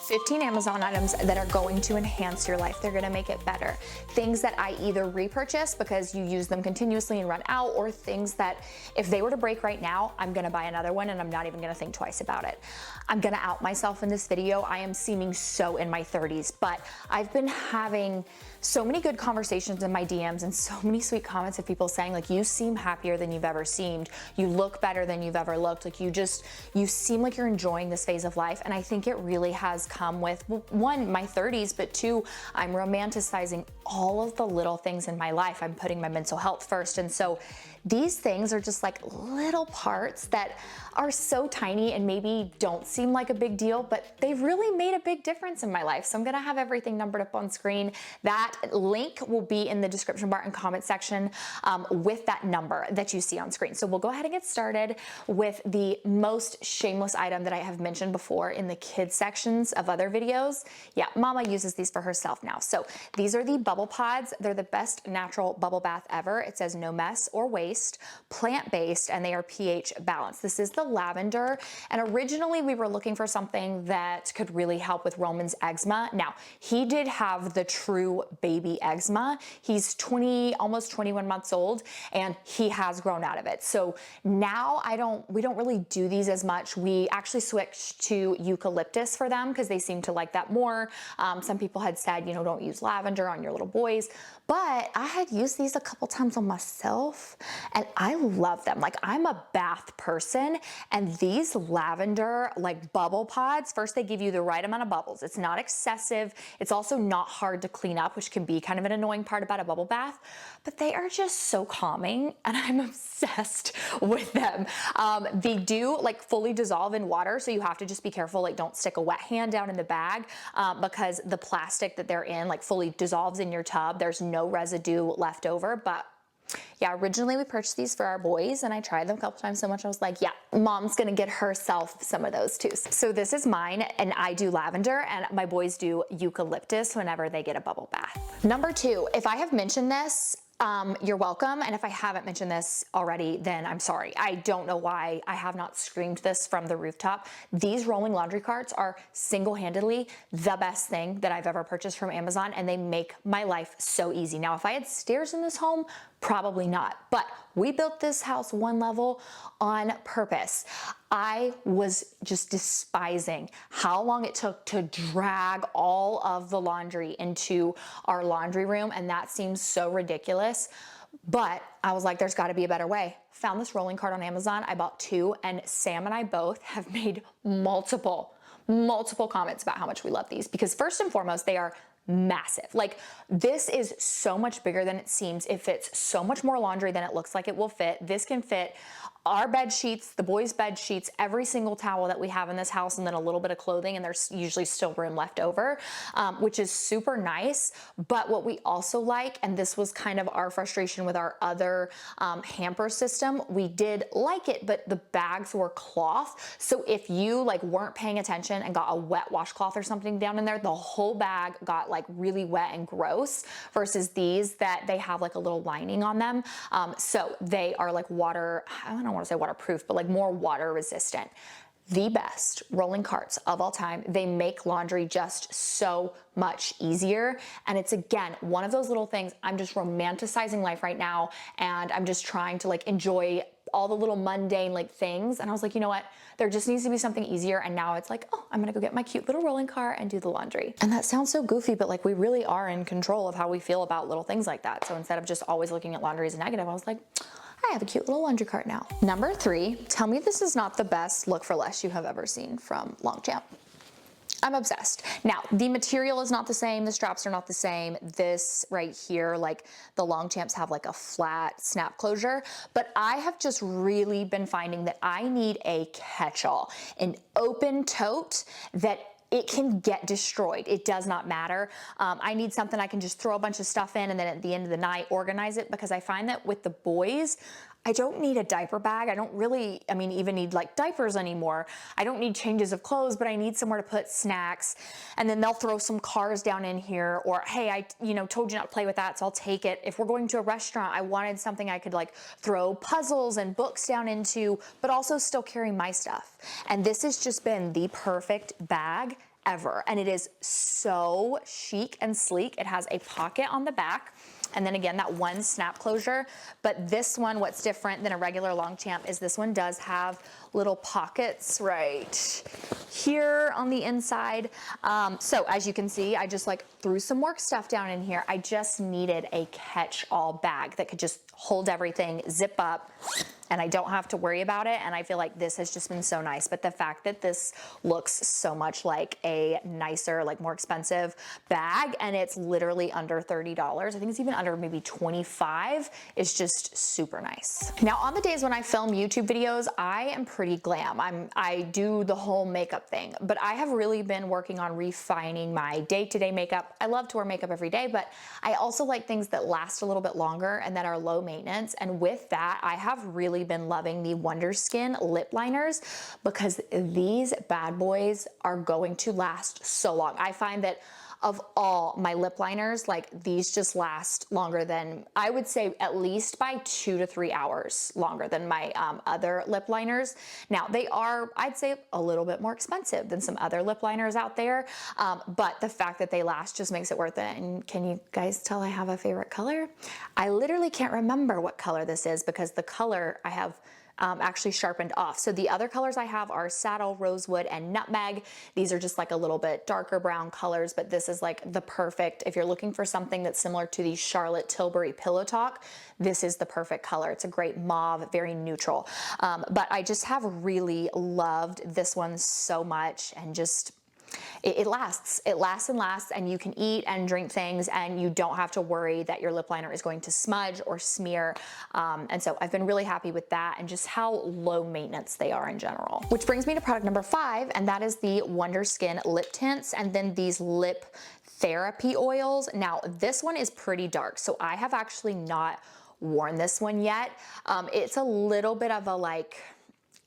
15 Amazon items that are going to enhance your life. They're gonna make it better. Things that I either repurchase because you use them continuously and run out, or things that if they were to break right now, I'm gonna buy another one and I'm not even gonna think twice about it. I'm gonna out myself in this video. I am seeming so in my 30s, but I've been having so many good conversations in my DMs and so many sweet comments of people saying, like, you seem happier than you've ever seemed. You look better than you've ever looked. Like, you seem like you're enjoying this phase of life. And I think it really has come with, well, one, my 30s, but two, I'm romanticizing all of the little things in my life. I'm putting my mental health first. And so these things are just like little parts that are so tiny and maybe don't seem like a big deal, but they've really made a big difference in my life. So I'm gonna have everything numbered up on screen. That link will be in the description bar and comment section with that number that you see on screen. So we'll go ahead and get started with the most shameless item that I have mentioned before in the kids sections of other videos. Yeah, Mama uses these for herself now. So these are the bubble pods. They're the best natural bubble bath ever. It says no mess or waste, plant-based, and they are pH balanced. This is the lavender, and originally we were looking for something that could really help with Roman's eczema. Now, he did have the true baby eczema. He's almost 21 months old, and he has grown out of it. So now we don't really do these as much. We actually switched to eucalyptus for them because they seem to like that more. Some people had said, you know, don't use lavender on your little boys, but I had used these a couple times on myself and I love them. Like, I'm a bath person, and these lavender like bubble pods, first they give you the right amount of bubbles. It's not excessive. It's also not hard to clean up, which can be kind of an annoying part about a bubble bath, but they are just so calming and I'm obsessed with them. They do like fully dissolve in water, so you have to just be careful, like don't stick a wet hand down in the bag because the plastic that they're in like fully dissolves in your tub. There's no residue left over, but yeah, originally we purchased these for our boys and I tried them a couple times so much I was like, yeah, Mom's gonna get herself some of those too. So this is mine, and I do lavender and my boys do eucalyptus whenever they get a bubble bath. Number two, if I have mentioned this, you're welcome. And if I haven't mentioned this already, then I'm sorry. I don't know why I have not screamed this from the rooftop. These rolling laundry carts are single-handedly the best thing that I've ever purchased from Amazon, and they make my life so easy. Now, if I had stairs in this home, probably not, but we built this house one level on purpose. I was just despising how long it took to drag all of the laundry into our laundry room, and that seems so ridiculous. But I was like, there's gotta be a better way. Found this rolling cart on Amazon. I bought two, and Sam and I both have made multiple comments about how much we love these, because first and foremost, they are massive. Like, this is so much bigger than it seems. It fits so much more laundry than it looks like it will fit. This can fit our bed sheets, the boys' bed sheets, every single towel that we have in this house, and then a little bit of clothing, and there's usually still room left over, which is super nice. But what we also like, and this was kind of our frustration with our other hamper system, we did like it, but the bags were cloth. So if you like weren't paying attention and got a wet washcloth or something down in there, the whole bag got like really wet and gross, versus these that they have like a little lining on them. So they are like water, I don't want to say waterproof, but like more water resistant. The best rolling carts of all time. They make laundry just so much easier. And it's, again, one of those little things. I'm just romanticizing life right now, and I'm just trying to like enjoy all the little mundane like things. And I was like, you know what? There just needs to be something easier. And now it's like, oh, I'm gonna go get my cute little rolling cart and do the laundry. And that sounds so goofy, but like we really are in control of how we feel about little things like that. So instead of just always looking at laundry as a negative, I was like, I have a cute little laundry cart now. Number three, tell me this is not the best look for less you have ever seen from Longchamp. I'm obsessed. Now, the material is not the same. The straps are not the same. This right here, like the Longchamps have like a flat snap closure, but I have just really been finding that I need a catch-all, an open tote that it can get destroyed. It does not matter. I need something I can just throw a bunch of stuff in and then at the end of the night organize it, because I find that with the boys, I don't need a diaper bag. I don't really, even need like diapers anymore. I don't need changes of clothes, but I need somewhere to put snacks. And then they'll throw some cars down in here, or, hey, I told you not to play with that, so I'll take it. If we're going to a restaurant, I wanted something I could like throw puzzles and books down into, but also still carry my stuff. And this has just been the perfect bag ever. And it is so chic and sleek. It has a pocket on the back. And then again, that one snap closure. But this one, what's different than a regular Longchamp is this one does have little pockets right here on the inside. So as you can see, I just like threw some work stuff down in here. I just needed a catch-all bag that could just hold everything, zip up, and I don't have to worry about it. And I feel like this has just been so nice. But the fact that this looks so much like a nicer, like more expensive bag, and it's literally under $30. I think it's even under maybe 25, is just super nice. Now on the days when I film YouTube videos, I am pretty glam. I do the whole makeup thing, but I have really been working on refining my day-to-day makeup. I love to wear makeup every day, but I also like things that last a little bit longer and that are low maintenance. And with that, I have really been loving the Wonder Skin lip liners because these bad boys are going to last so long. I find that of all my lip liners, like these just last longer than, I would say at least by 2 to 3 hours longer than my other lip liners. Now they are, I'd say, a little bit more expensive than some other lip liners out there, but the fact that they last just makes it worth it. And can you guys tell I have a favorite color? I literally can't remember what color this is because the color I have actually sharpened off. So the other colors I have are Saddle, Rosewood, and Nutmeg. These are just like a little bit darker brown colors, but this is like the perfect, if you're looking for something that's similar to the Charlotte Tilbury Pillow Talk, this is the perfect color. It's a great mauve, very neutral. But I just have really loved this one so much, and just it lasts and lasts, and you can eat and drink things and you don't have to worry that your lip liner is going to smudge or smear. And so I've been really happy with that and just how low maintenance they are in general. Which brings me to product number 5, and that is the Wonder Skin lip tints and then these lip therapy oils. Now this one is pretty dark, so I have actually not worn this one yet. It's a little bit of a like,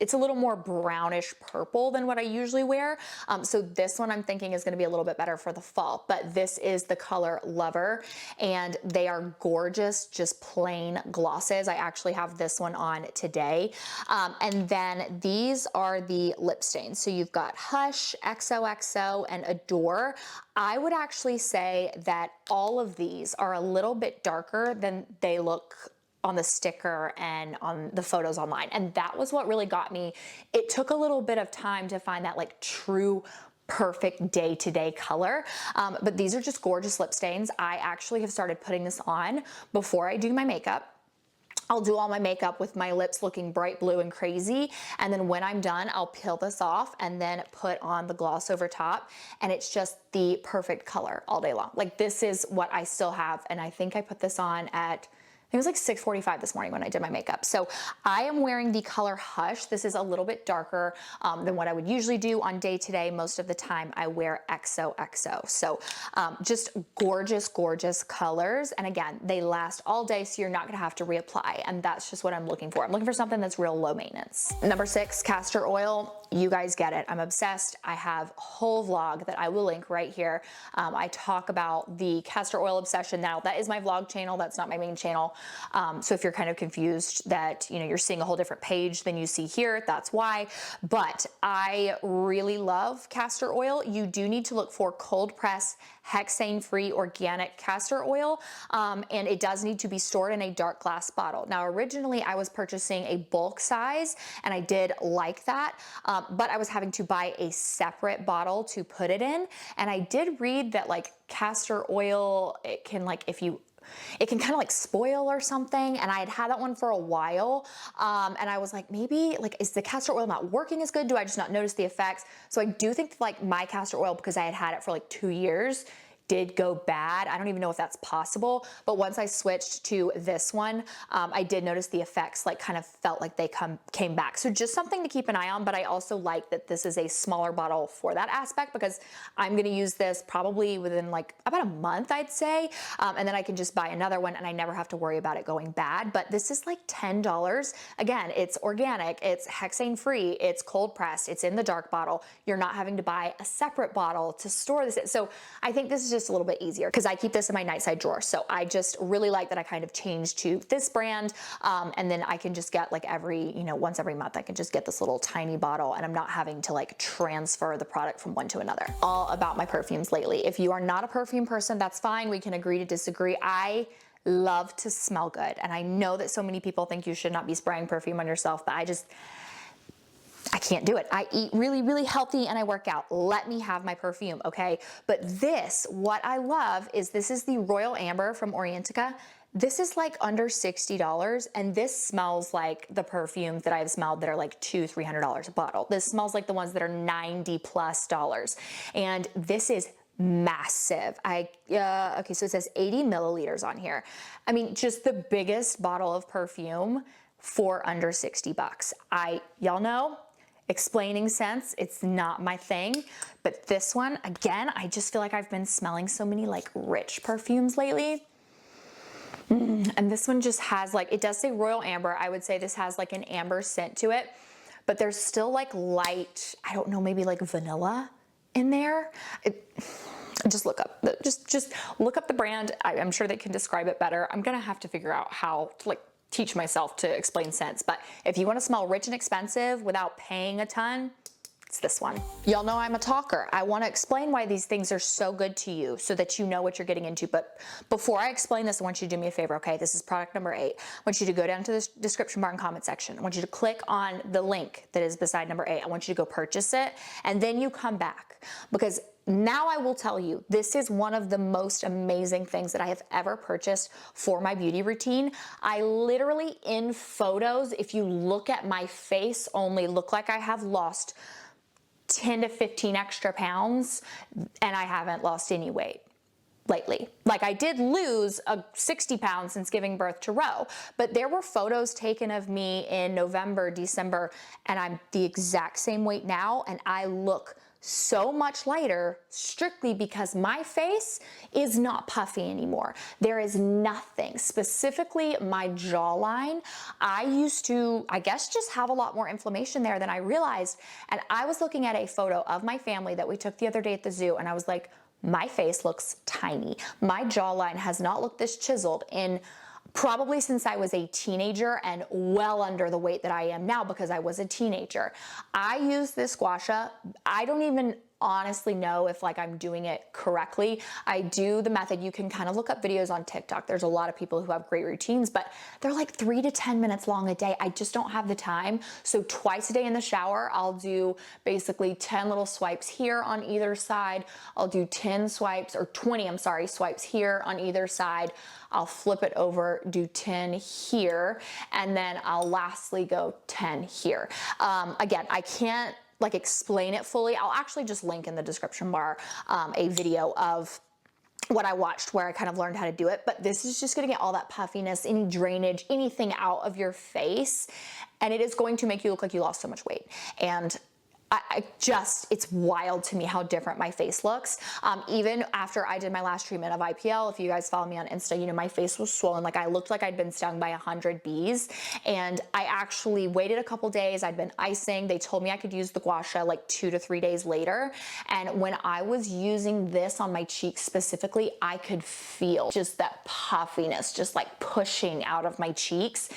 it's a little more brownish purple than what I usually wear. So this one I'm thinking is gonna be a little bit better for the fall, but this is the color Lover, and they are gorgeous, just plain glosses. I actually have this one on today. And then these are the lip stains. So you've got Hush, XOXO, and Adore. I would actually say that all of these are a little bit darker than they look on the sticker and on the photos online. And that was what really got me. It took a little bit of time to find that like true perfect day-to-day color. But these are just gorgeous lip stains. I actually have started putting this on before I do my makeup. I'll do all my makeup with my lips looking bright blue and crazy. And then when I'm done, I'll peel this off and then put on the gloss over top. And it's just the perfect color all day long. Like this is what I still have. And I think I put this on at, it was like 6:45 this morning when I did my makeup. So I am wearing the color Hush. This is a little bit darker than what I would usually do on day to day. Most of the time I wear XOXO. So just gorgeous, gorgeous colors. And again, they last all day, so you're not gonna have to reapply. And that's just what I'm looking for. I'm looking for something that's real low maintenance. Number 6, Castor Oil. You guys get it. I'm obsessed. I have a whole vlog that I will link right here. I talk about the Castor Oil obsession. Now that is my vlog channel. That's not my main channel. So if you're kind of confused that, you know, you're seeing a whole different page than you see here, that's why. But I really love castor oil. You do need to look for cold press, hexane-free organic castor oil. And it does need to be stored in a dark glass bottle. Now, originally I was purchasing a bulk size and I did like that, but I was having to buy a separate bottle to put it in. And I did read that like castor oil, it can like, it can kind of like spoil or something. And I had had that one for a while. And I was like, maybe like, is the castor oil not working as good? Do I just not notice the effects? So I do think like my castor oil, because I had had it for like 2 years, did go bad. I don't even know if that's possible, but once I switched to this one, I did notice the effects like kind of felt like they came back. So just something to keep an eye on, but I also like that this is a smaller bottle for that aspect because I'm gonna use this probably within like about a month, I'd say, and then I can just buy another one and I never have to worry about it going bad. But this is like $10. Again, it's organic, it's hexane free, it's cold pressed, it's in the dark bottle. You're not having to buy a separate bottle to store this in. So I think this is just just a little bit easier because I keep this in my nightside drawer. So I just really like that I kind of changed to this brand. And then I can just get like every, you know, once every month, I can just get this little tiny bottle and I'm not having to like transfer the product from one to another. All about my perfumes lately. If you are not a perfume person, that's fine. We can agree to disagree. I love to smell good. And I know that so many people think you should not be spraying perfume on yourself, but I can't do it. I eat really, really healthy and I work out. Let me have my perfume, okay? But this, what I love is this is the Royal Amber from Orientica. This is like under $60 and this smells like the perfumes that I've smelled that are like $200-300 a bottle. This smells like the ones that are $90+ and this is massive. Okay, so it says 80 milliliters on here. I mean, just the biggest bottle of perfume for under $60. Y'all know, explaining scents, it's not my thing, but this one, again, I just feel like I've been smelling so many like rich perfumes lately. And this one just has like, it does say Royal Amber. I would say this has like an amber scent to it, but there's still like light, I don't know, maybe like vanilla in there. Just look up, just look up the brand. I'm sure they can describe it better. I'm gonna have to figure out how to like teach myself to explain scents. But if you wanna smell rich and expensive without paying a ton, it's this one. Y'all know I'm a talker. I wanna explain why these things are so good to you so that you know what you're getting into. But before I explain this, I want you to do me a favor, okay? This is product number 8. I want you to go down to the description bar and comment section. I want you to click on the link that is beside number 8. I want you to go purchase it and then you come back because now I will tell you, this is one of the most amazing things that I have ever purchased for my beauty routine. I literally, in photos, if you look at my face, only look like I have lost 10 to 15 extra pounds and I haven't lost any weight lately. Like I did lose 60 pounds since giving birth to Ro, but there were photos taken of me in November, December, and I'm the exact same weight now and I look so much lighter strictly because my face is not puffy anymore. There is nothing, specifically my jawline. I used to, I guess, just have a lot more inflammation there than I realized. And I was looking at a photo of my family that we took the other day at the zoo and I was like, my face looks tiny. My jawline has not looked this chiseled in probably since I was a teenager and well under the weight that I am now because I was a teenager. I use this Gua Sha. I don't even honestly know if like I'm doing it correctly. I do the method. You can kind of look up videos on TikTok. There's a lot of people who have great routines, but they're like 3 to 10 minutes long a day. I just don't have the time. So twice a day in the shower, I'll do basically 10 little swipes here on either side. I'll do 10 swipes or 20, I'm sorry, swipes here on either side. I'll flip it over, do 10 here, and then I'll lastly go 10 here. Again, I can't like explain it fully. I'll actually just link in the description bar a video of what I watched where I kind of learned how to do it, but this is just gonna get all that puffiness, any drainage, anything out of your face, and it is going to make you look like you lost so much weight. And it's wild to me how different my face looks. Even after I did my last treatment of IPL, if you guys follow me on Insta, you know, my face was swollen. Like I looked like I'd been stung by 100 bees. And I actually waited a couple days. I'd been icing. They told me I could use the Gua Sha like 2 to 3 days later. And when I was using this on my cheeks specifically, I could feel just that puffiness, just like pushing out of my cheeks.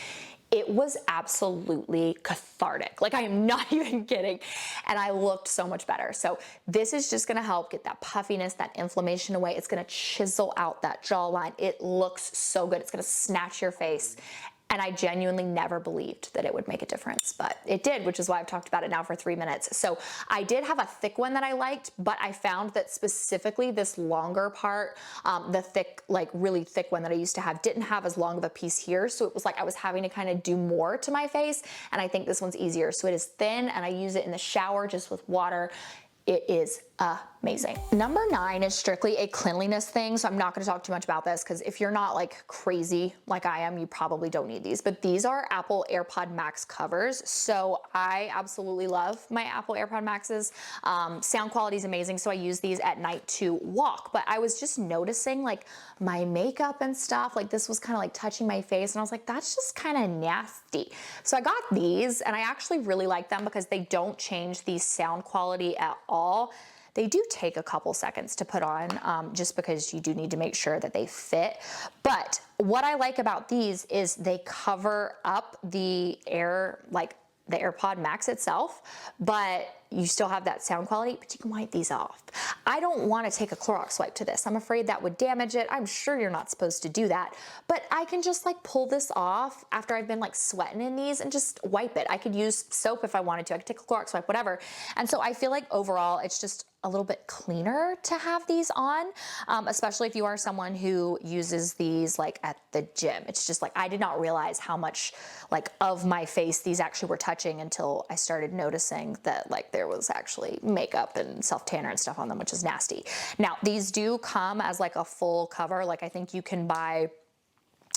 It was absolutely cathartic. Like I am not even kidding. And I looked so much better. So this is just gonna help get that puffiness, that inflammation away. It's gonna chisel out that jawline. It looks so good. It's gonna snatch your face. And I genuinely never believed that it would make a difference, but it did, which is why I've talked about it now for 3 minutes. So I did have a thick one that I liked, but I found that specifically this longer part, the thick, like really thick one that I used to have didn't have as long of a piece here. So it was like I was having to kind of do more to my face. And I think this one's easier. So it is thin and I use it in the shower just with water. It is amazing. Number 9 is strictly a cleanliness thing. So I'm not gonna talk too much about this because if you're not like crazy like I am, you probably don't need these, but these are Apple AirPod Max covers. So I absolutely love my Apple AirPod Maxes. Sound quality is amazing. So I use these at night to walk, but I was just noticing like my makeup and stuff, like this was kind of like touching my face. And I was like, that's just kind of nasty. So I got these and I actually really like them because they don't change the sound quality at all. They do take a couple seconds to put on, just because you do need to make sure that they fit. But what I like about these is they cover up the air, like the AirPod Max itself, but you still have that sound quality, but you can wipe these off. I don't want to take a Clorox wipe to this. I'm afraid that would damage it. I'm sure you're not supposed to do that, but I can just like pull this off after I've been like sweating in these and just wipe it. I could use soap if I wanted to. I could take a Clorox wipe, whatever. And so I feel like overall it's just a little bit cleaner to have these on, especially if you are someone who uses these like at the gym. It's just like, I did not realize how much like of my face these actually were touching until I started noticing that like there was actually makeup and self-tanner and stuff on them, which is nasty. Now, these do come as like a full cover. Like I think you can buy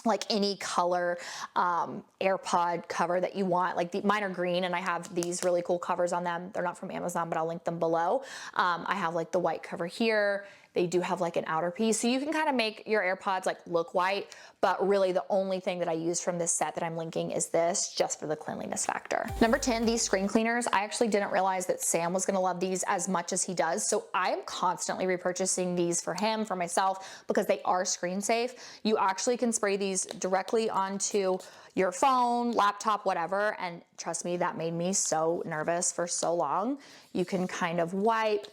like any color AirPod cover that you want. Like mine are green and I have these really cool covers on them. They're not from Amazon, but I'll link them below. I have like the white cover here. They do have like an outer piece. So you can kind of make your AirPods like look white, but really the only thing that I use from this set that I'm linking is this, just for the cleanliness factor. Number 10, these screen cleaners. I actually didn't realize that Sam was gonna love these as much as he does. So I am constantly repurchasing these for him, for myself, because they are screen safe. You actually can spray these directly onto your phone, laptop, whatever. And trust me, that made me so nervous for so long. You can kind of wipe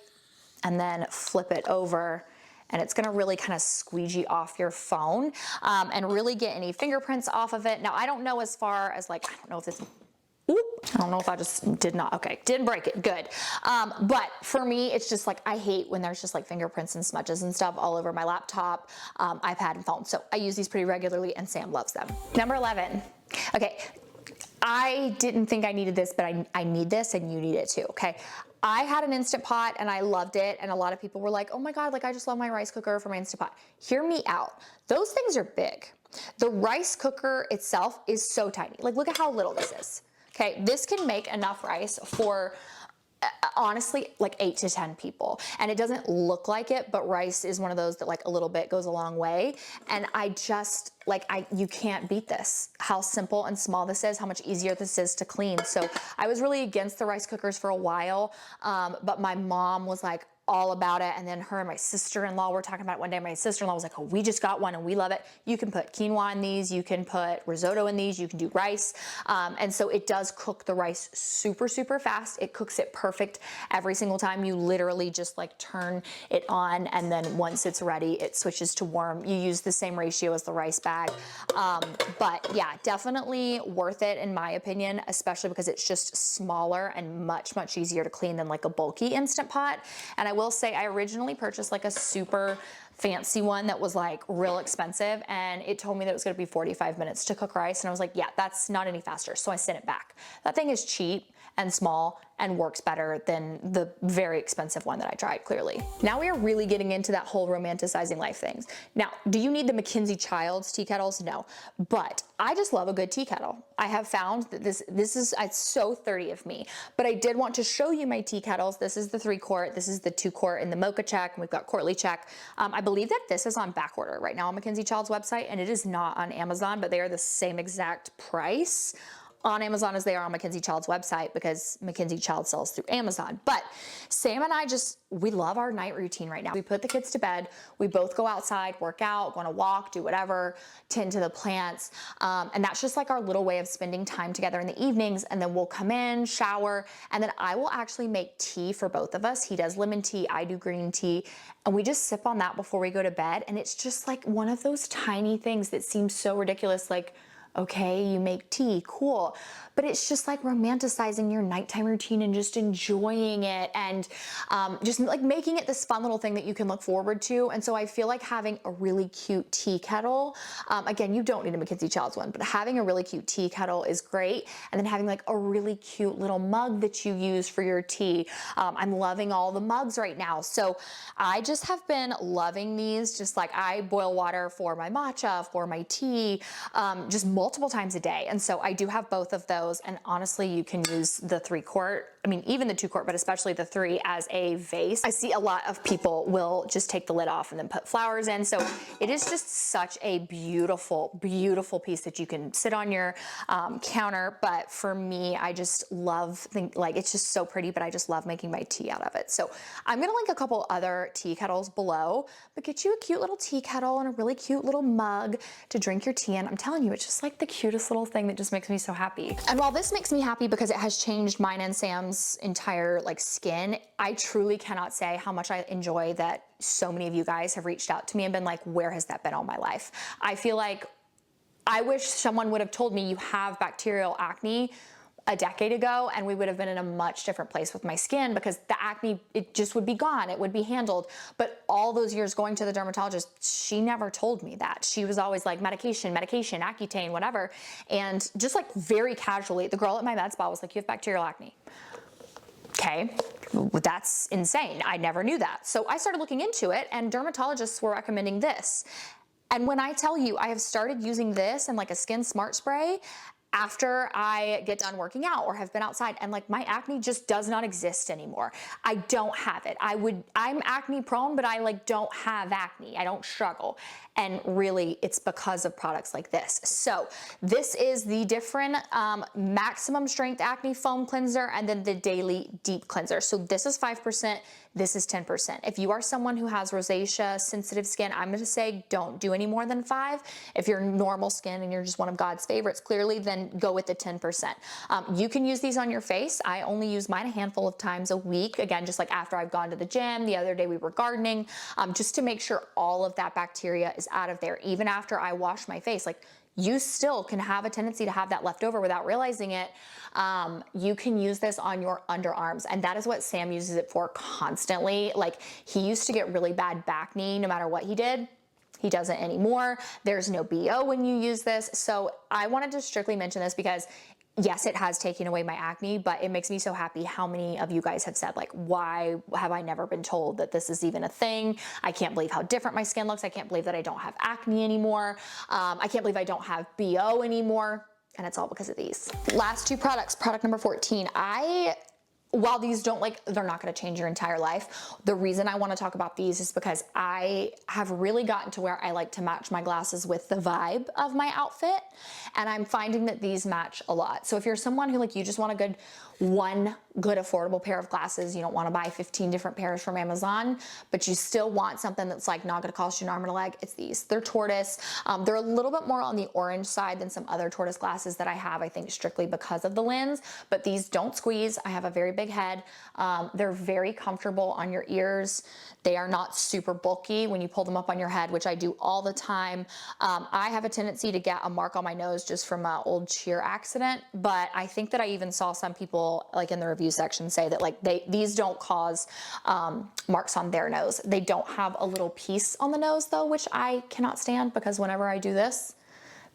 and then flip it over, and it's gonna really kind of squeegee off your phone and really get any fingerprints off of it. Now, I don't know as far as like, I don't know if this, I don't know if I just did not, okay, didn't break it, good. But for me, it's just like, I hate when there's just like fingerprints and smudges and stuff all over my laptop, iPad and phone. So I use these pretty regularly and Sam loves them. Number 11, okay. I didn't think I needed this, but I need this and you need it too, okay? I had an Instant Pot and I loved it. And a lot of people were like, oh my God, like I just love my rice cooker from my Instant Pot. Hear me out. Those things are big. The rice cooker itself is so tiny. Like look at how little this is. Okay, this can make enough rice for honestly like 8 to 10 people, and it doesn't look like it, but rice is one of those that like a little bit goes a long way. And I just like, you can't beat this, how simple and small this is, how much easier this is to clean. So I was really against the rice cookers for a while, but my mom was like all about it. And then her and my sister-in-law were talking about it one day. My sister-in-law was like, oh, we just got one and we love it. You can put quinoa in these, you can put risotto in these, you can do rice. And so it does cook the rice super, super fast. It cooks it perfect every single time. You literally just like turn it on, and then once it's ready, it switches to warm. You use the same ratio as the rice bag. But yeah, definitely worth it in my opinion, especially because it's just smaller and much, much easier to clean than like a bulky Instant Pot. And I will say I originally purchased like a super fancy one that was like real expensive, and it told me that it was gonna be 45 minutes to cook rice. And I was like, yeah, that's not any faster. So I sent it back. That thing is cheap and small and works better than the very expensive one that I tried, clearly. Now we are really getting into that whole romanticizing life things. Now, do you need the Mackenzie Childs tea kettles? No, but I just love a good tea kettle. I have found that this is, it's so 30 of me, but I did want to show you my tea kettles. This is the 3-quart, this is the 2-quart in the mocha check, and we've got Courtly check. I believe that this is on back order right now on Mackenzie Childs website, and it is not on Amazon, but they are the same exact price on Amazon as they are on Mackenzie Childs website, because Mackenzie Child sells through Amazon. But Sam and I we love our night routine right now. We put the kids to bed, we both go outside, work out, go on a walk, do whatever, tend to the plants. And that's just like our little way of spending time together in the evenings. And then we'll come in, shower, and then I will actually make tea for both of us. He does lemon tea, I do green tea, and we just sip on that before we go to bed. And it's just like one of those tiny things that seems so ridiculous, like, okay, you make tea, cool. But it's just like romanticizing your nighttime routine and just enjoying it, and just like making it this fun little thing that you can look forward to. And so I feel like having a really cute tea kettle, again, you don't need a Mackenzie Childs one, but having a really cute tea kettle is great. And then having like a really cute little mug that you use for your tea. I'm loving all the mugs right now. So I just have been loving these. Just like I boil water for my matcha, for my tea, just multiple times a day. And so I do have both of those. And honestly, you can use the 3-quart I mean, even the 2-quart, but especially the 3 as a vase. I see a lot of people will just take the lid off and then put flowers in. So it is just such a beautiful, beautiful piece that you can sit on your counter. But for me, I just love, like, it's just so pretty, but I just love making my tea out of it. So I'm gonna link a couple other tea kettles below, but get you a cute little tea kettle and a really cute little mug to drink your tea in. I'm telling you, it's just like the cutest little thing that just makes me so happy. And while this makes me happy because it has changed mine and Sam's entire like skin, I truly cannot say how much I enjoy that so many of you guys have reached out to me and been like, where has that been all my life? I feel like I wish someone would have told me you have bacterial acne a decade ago, and we would have been in a much different place with my skin, because the acne, it just would be gone. It would be handled. But all those years going to the dermatologist, she never told me that. She was always like, medication, Accutane, whatever. And just like very casually, the girl at my med spa was like, you have bacterial acne. Okay, that's insane. I never knew that. So I started looking into it, and dermatologists were recommending this. And when I tell you, I have started using this and like a Skin Smart Spray after I get done working out or have been outside, and like my acne just does not exist anymore. I don't have it. I'm acne prone, but I like don't have acne. I don't struggle. And really it's because of products like this. So this is the different maximum strength acne foam cleanser, and then the daily deep cleanser. So this is 5%. This is 10%. If you are someone who has rosacea, sensitive skin, I'm gonna say don't do any more than 5. If you're normal skin and you're just one of God's favorites, clearly, then go with the 10%. You can use these on your face. I only use mine a handful of times a week. Again, just like after I've gone to the gym. The other day we were gardening, just to make sure all of that bacteria is out of there. Even after I wash my face, like, you still can have a tendency to have that left over without realizing it. You can use this on your underarms, and that is what Sam uses it for constantly. Like, he used to get really bad back knee no matter what he did. He doesn't anymore. There's no BO when you use this. So I wanted to strictly mention this because yes, it has taken away my acne, but it makes me so happy how many of you guys have said, like, why have I never been told that this is even a thing? I can't believe how different my skin looks. I can't believe that I don't have acne anymore. I can't believe I don't have BO anymore. And it's all because of these. Last 2 products, product number 14. While these don't, like, they're not gonna change your entire life, the reason I wanna talk about these is because I have really gotten to where I like to match my glasses with the vibe of my outfit, and I'm finding that these match a lot. So if you're someone who, like, you just want one good affordable pair of glasses, you don't wanna buy 15 different pairs from Amazon, but you still want something that's like not gonna cost you an arm and a leg, it's these. They're tortoise. They're a little bit more on the orange side than some other tortoise glasses that I have, I think strictly because of the lens, but these don't squeeze. I have a very big head. They're very comfortable on your ears. They are not super bulky when you pull them up on your head, which I do all the time. I have a tendency to get a mark on my nose just from an old cheer accident, but I think that I even saw some people like in the review section say that like these don't cause marks on their nose. They don't have a little piece on the nose though, which I cannot stand, because whenever I do this,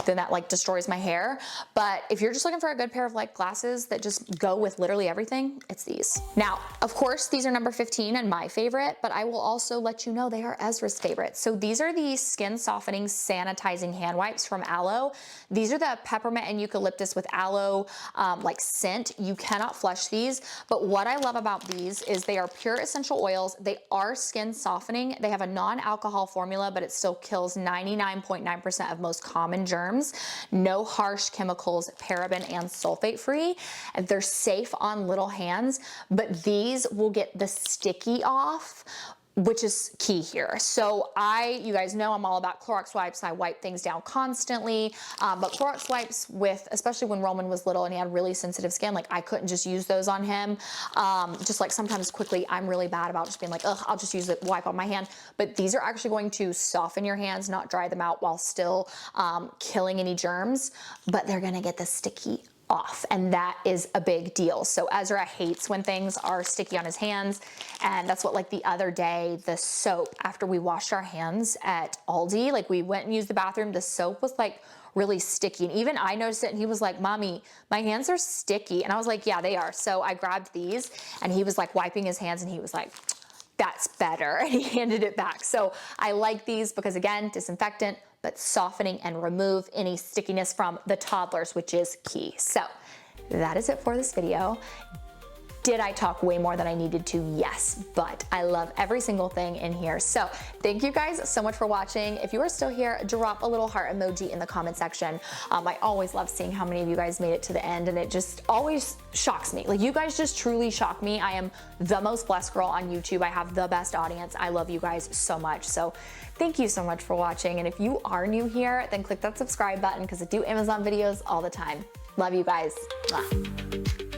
then that like destroys my hair. But if you're just looking for a good pair of like glasses that just go with literally everything, it's these. Now, of course, these are number 15 and my favorite, but I will also let you know they are Ezra's favorite. So these are the skin softening sanitizing hand wipes from Aloh. These are the peppermint and eucalyptus with aloe like scent. You cannot flush these, but what I love about these is they are pure essential oils. They are skin softening. They have a non-alcohol formula, but it still kills 99.9% of most common germs. No harsh chemicals, paraben and sulfate free. And they're safe on little hands, but these will get the sticky off, which is key here. So you guys know I'm all about Clorox wipes. I wipe things down constantly, but Clorox wipes especially when Roman was little and he had really sensitive skin, like I couldn't just use those on him. Just like sometimes quickly, I'm really bad about just being like, ugh, I'll just use the wipe on my hand. But these are actually going to soften your hands, not dry them out while still killing any germs, but they're gonna get the sticky off, and that is a big deal. So Ezra hates when things are sticky on his hands, and that's what, like the other day, the soap, after we washed our hands at Aldi, like we went and used the bathroom, the soap was like really sticky, and even I noticed it, and he was like, Mommy, my hands are sticky, and I was like, yeah, they are. So I grabbed these, and he was like wiping his hands, and he was like, that's better, and he handed it back. So I like these because, again, disinfectant, but softening and remove any stickiness from the toddlers, which is key. So that is it for this video. Did I talk way more than I needed to? Yes, but I love every single thing in here. So thank you guys so much for watching. If you are still here, drop a little heart emoji in the comment section. I always love seeing how many of you guys made it to the end, and it just always shocks me. Like, you guys just truly shock me. I am the most blessed girl on YouTube. I have the best audience. I love you guys so much. So thank you so much for watching. And if you are new here, then click that subscribe button because I do Amazon videos all the time. Love you guys. Mwah.